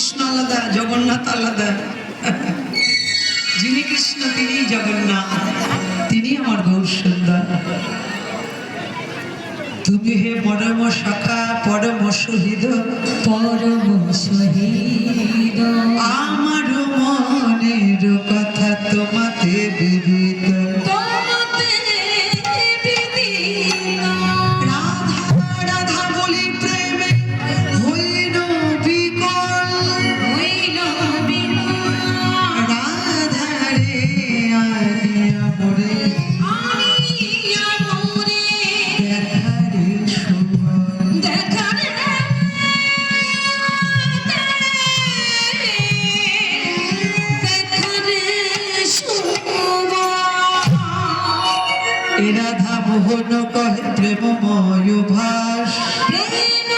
কৃষ্ণ আলাদা, জগন্নাথ আলাদা। যিনি কৃষ্ণ তিনি জগন্নাথ, তিনি আমার গৌর সুন্দর। তুমি হে পরম সখা পরম শহীদ, পরম শহীদ আমার মনের কথা তোমাতে বিদিত। তোমাতে বিদিত। রাধা রাধা বলি প্রেমে হইল বিকল, হইল বিকল। রাধা রে আনিয়া মোরে, আনিয়া মোরে দেখারে সুবল। দেখা রে দেখা রে শোভা। এ রাধা মোহন কহে প্রেমময় ভাস, প্রেম